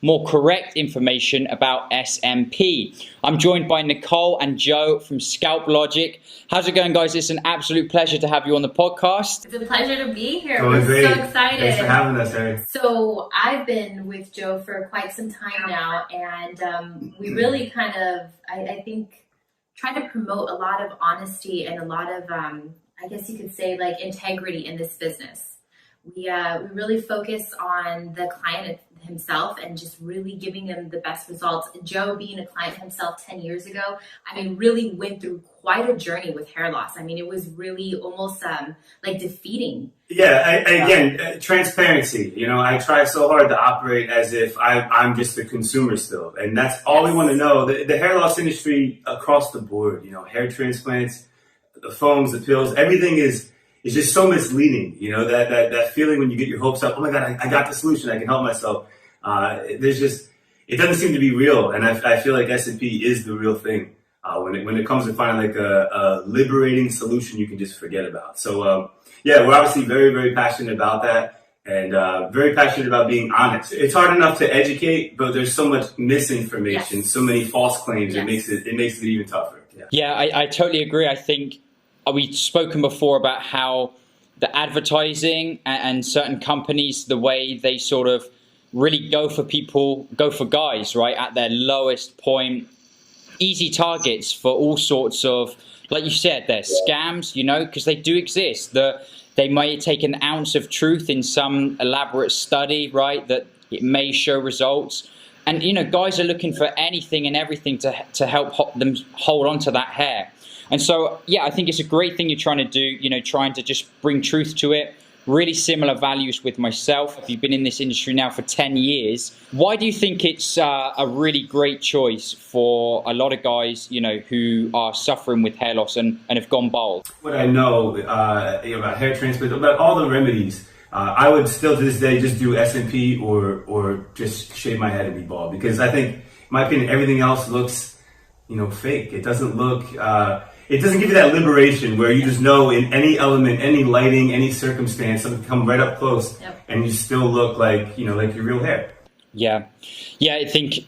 more correct information about SMP. I'm joined by Nicole and Joe from Scalp Logic. How's it going, guys? It's an absolute pleasure to have you on the podcast. It's a pleasure to be here. We're so excited. Thanks for having us, Eric. So I've been with Joe for quite some time now, and we really kind of, I think, try to promote a lot of honesty and a lot of, I guess you could say, like, integrity in this business. We really focus on the client himself and just really giving them the best results. Joe, being a client himself 10 years ago, I mean, really went through quite a journey with hair loss. I mean, it was really almost like defeating. Yeah, again, transparency. You know, I try so hard to operate as if I'm just a consumer still. And that's all we want to know. The hair loss industry across the board, you know, hair transplants, the foams, the pills, everything is just so misleading. You know, that feeling when you get your hopes up, oh my God, I got the solution, I can help myself. It doesn't seem to be real. And I feel like SMP is the real thing. When it comes to finding like a liberating solution you can just forget about. So, yeah, we're obviously very, very passionate about that, and very passionate about being honest. It's hard enough to educate, but there's so much misinformation, so many false claims. It makes it even tougher. Yeah, I totally agree. I think we've spoken before about how the advertising and certain companies, the way they sort of really go for guys, right, at their lowest point, easy targets for all sorts of, like you said, they're scams, you know, because they do exist. They may take an ounce of truth in some elaborate study, right, that it may show results. And, you know, guys are looking for anything and everything to help them hold on to that hair. And so, yeah, I think it's a great thing you're trying to do, you know, trying to just bring truth to it. Really similar values with myself. You've been in this industry now for 10 years. Why do you think it's a really great choice for a lot of guys, you know, who are suffering with hair loss and have gone bald? What I know about hair transplant, about all the remedies, I would still to this day just do SMP or just shave my head and be bald, because I think, in my opinion, everything else looks, you know, fake. It doesn't look. It doesn't give you that liberation where you just know in any element, any lighting, any circumstance, something can come right up close, and you still look like, you know, like your real hair. Yeah, I think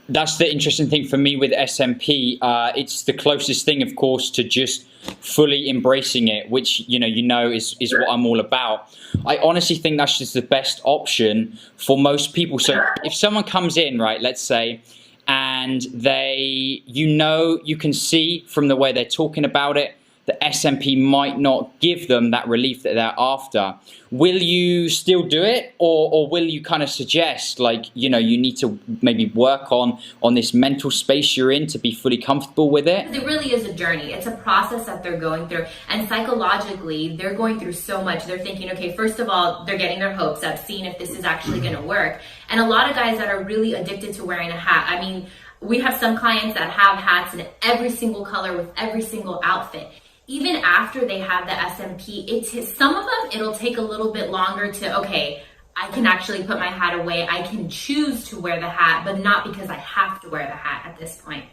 that's the interesting thing for me with SMP. It's the closest thing, of course, to just fully embracing it, which you know is what I'm all about. I honestly think that's just the best option for most people. So if someone comes in, right, let's say, and you can see from the way they're talking about it, that SMP might not give them that relief that they're after. Will you still do it, or will you kind of suggest, like, you know, you need to maybe work on this mental space you're in to be fully comfortable with it? It really is a journey. It's a process that they're going through, and psychologically, they're going through so much. They're thinking, okay, first of all, they're getting their hopes up, seeing if this is actually going to work. And a lot of guys that are really addicted to wearing a hat. I mean, we have some clients that have hats in every single color with every single outfit. Even after they have the SMP, some of them, it'll take a little bit longer to, okay, I can actually put my hat away. I can choose to wear the hat, but not because I have to wear the hat at this point.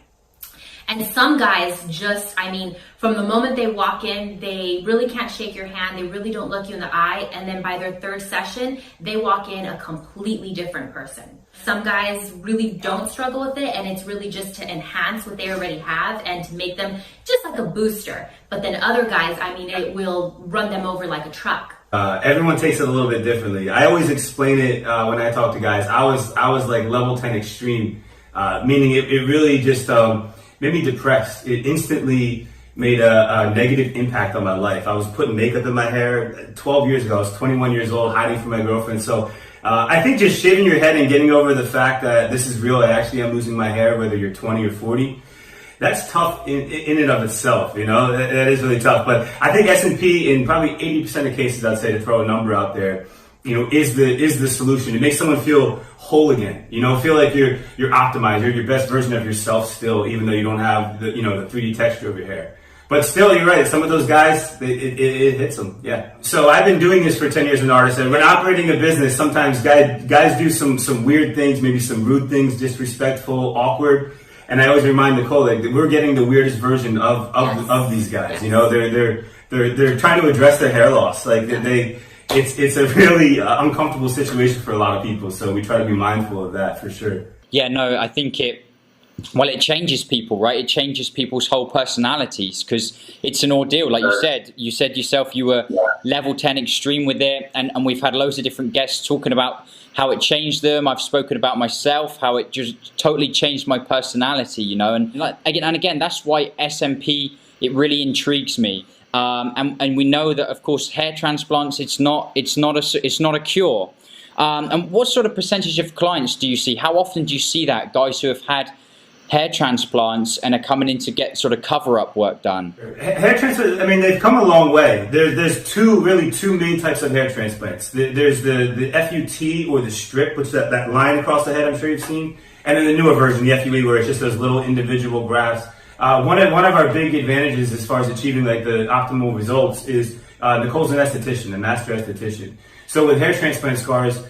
And some guys just, I mean, from the moment they walk in, they really can't shake your hand. They really don't look you in the eye. And then by their third session, they walk in a completely different person. Some guys really don't struggle with it, and it's really just to enhance what they already have and to make them just like a booster. But then other guys, I mean, it will run them over like a truck. Everyone takes it a little bit differently. I always explain it when I talk to guys. I was like level 10 extreme, meaning it really just made me depressed. It instantly made a negative impact on my life. I was putting makeup in my hair 12 years ago. I was 21 years old, hiding from my girlfriend. So I think just shaving your head and getting over the fact that this is real, I actually am losing my hair, whether you're 20 or 40, that's tough in and of itself, you know, that is really tough. But I think SMP, in probably 80% of cases, I'd say, to throw a number out there, you know, is the solution. It makes someone feel whole again, you know, feel like you're optimized, you're your best version of yourself still, even though you don't have the 3D texture of your hair. But still, you're right. Some of those guys, it hits them. Yeah. So I've been doing this for 10 years as an artist, and when operating a business, sometimes guys do some weird things, maybe some rude things, disrespectful, awkward. And I always remind Nicole, like, we're getting the weirdest version of these guys. You know, they're trying to address their hair loss. Like they it's a really uncomfortable situation for a lot of people. So we try to be mindful of that for sure. Yeah, no, I think it changes people, right? It changes people's whole personalities because it's an ordeal. Like you said yourself, you were level 10 extreme with it. And we've had loads of different guests talking about how it changed them. I've spoken about myself, how it just totally changed my personality, you know, and again, that's why SMP, it really intrigues me. And we know that, of course, hair transplants, it's not a cure. And what sort of percentage of clients do you see? How often do you see that guys who have had hair transplants and are coming in to get sort of cover-up work done? Hair transplants, I mean, they've come a long way. There's two main types of hair transplants. There's the FUT or the strip, which is that line across the head I'm sure you've seen, and then the newer version, the FUE, where it's just those little individual grafts. One of our big advantages as far as achieving like the optimal results is Nicole's an esthetician, a master esthetician. So with hair transplant scars,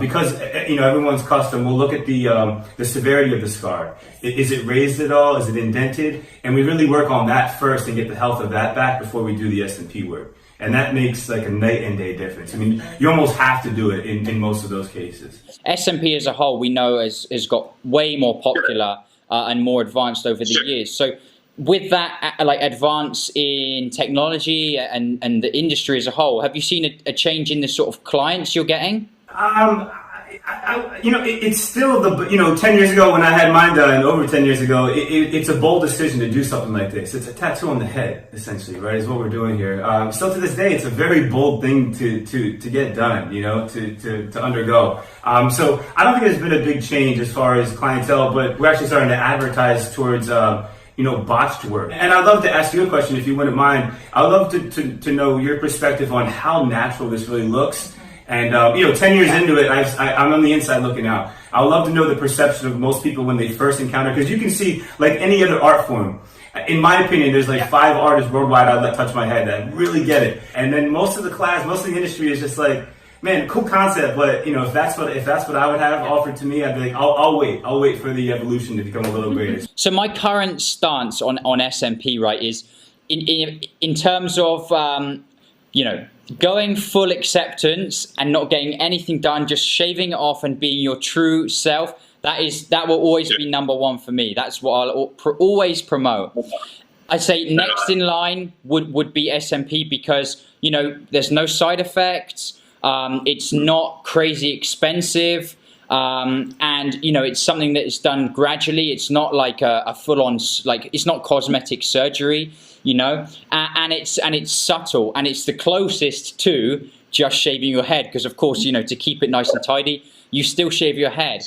because everyone's custom, we'll look at the severity of the scar. Is it raised at all? Is it indented? And we really work on that first and get the health of that back before we do the SMP work. And that makes like a night and day difference. I mean, you almost have to do it in most of those cases. SMP as a whole, we know has got way more popular and more advanced over the years. So with that, like advance in technology and the industry as a whole, have you seen a change in the sort of clients you're getting? It's still 10 years ago when I had mine done, over 10 years ago, it's a bold decision to do something like this. It's a tattoo on the head, essentially, right, is what we're doing here. Still to this day, it's a very bold thing to get done, to undergo. So I don't think there's been a big change as far as clientele, but we're actually starting to advertise towards, botched work. And I'd love to ask you a question, if you wouldn't mind. I'd love to know your perspective on how natural this really looks. And, 10 years into it, I'm on the inside looking out. I would love to know the perception of most people when they first encounter, because you can see, like any other art form, in my opinion, there's like 5 artists worldwide I'd let touch my head that really get it. And then most of the industry is just like, man, cool concept, but if that's what I would have offered to me, I'd be like, I'll wait for the evolution to become a little greater. So my current stance on SMP, right, is in terms of, going full acceptance and not getting anything done, just shaving it off and being your true self, that will always be number one for me. That's what I'll always promote. I'd say next in line would be SMP because, there's no side effects. It's not crazy expensive. And, it's something that is done gradually. It's not like a full-on, it's not cosmetic surgery, and it's subtle, and it's the closest to just shaving your head. Because of course, to keep it nice and tidy, you still shave your head.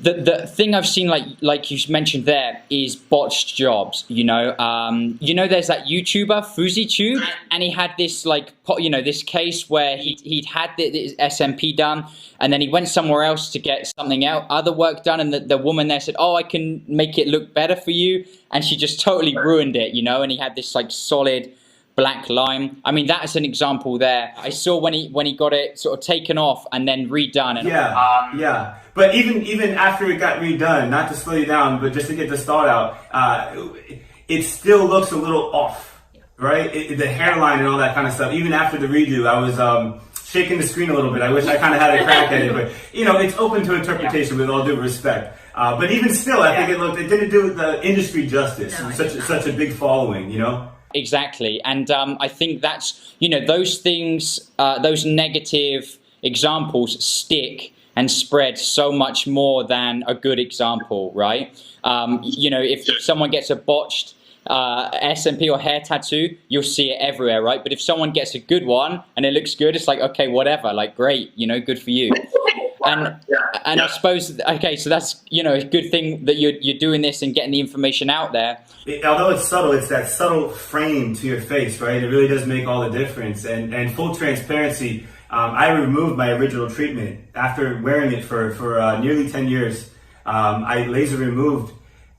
The thing I've seen, like you mentioned there, is botched jobs. There's that YouTuber FuzzyTube, and he had this this case where he'd had the SMP done, and then he went somewhere else to get something else, other work done, and the woman there said, "Oh, I can make it look better for you," and she just totally ruined it, and he had this solid black line. I mean, that's an example there. I saw when he got it sort of taken off and then redone. And yeah. But even after it got redone, not to slow you down, but just to get the thought out, it still looks a little off, right? The hairline and all that kind of stuff. Even after the redo, I was shaking the screen a little bit. I wish I kind of had a crack at it, but it's open to interpretation with all due respect. But even still, I think it didn't do the industry justice. No, such a big following, Exactly. And I think that's, those things, those negative examples stick and spread so much more than a good example, right? If someone gets a botched SMP or hair tattoo, you'll see it everywhere, right? But if someone gets a good one and it looks good, it's like, okay, whatever, great, good for you. And I suppose, okay, so that's, a good thing that you're doing this and getting the information out there. Although it's subtle, it's that subtle frame to your face, right? It really does make all the difference. And full transparency, I removed my original treatment after wearing it for nearly 10 years. I laser removed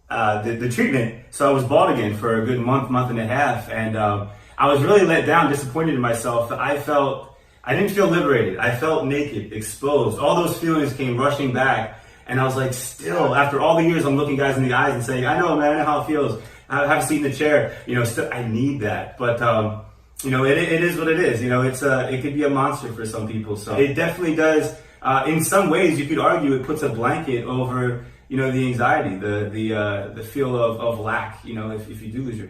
the treatment, so I was bald again for a good month and a half. And I was really let down, disappointed in myself. I didn't feel liberated. I felt naked, exposed. All those feelings came rushing back. And I was like, still, after all the years, I'm looking guys in the eyes and saying, I know, man, I know how it feels. I have a seat in the chair. Still, I need that. But you know, it is what it is. You know, it could be a monster for some people. So it definitely does. In some ways, you could argue it puts a blanket over, you know, the anxiety, the feel of lack. You know, if you do lose your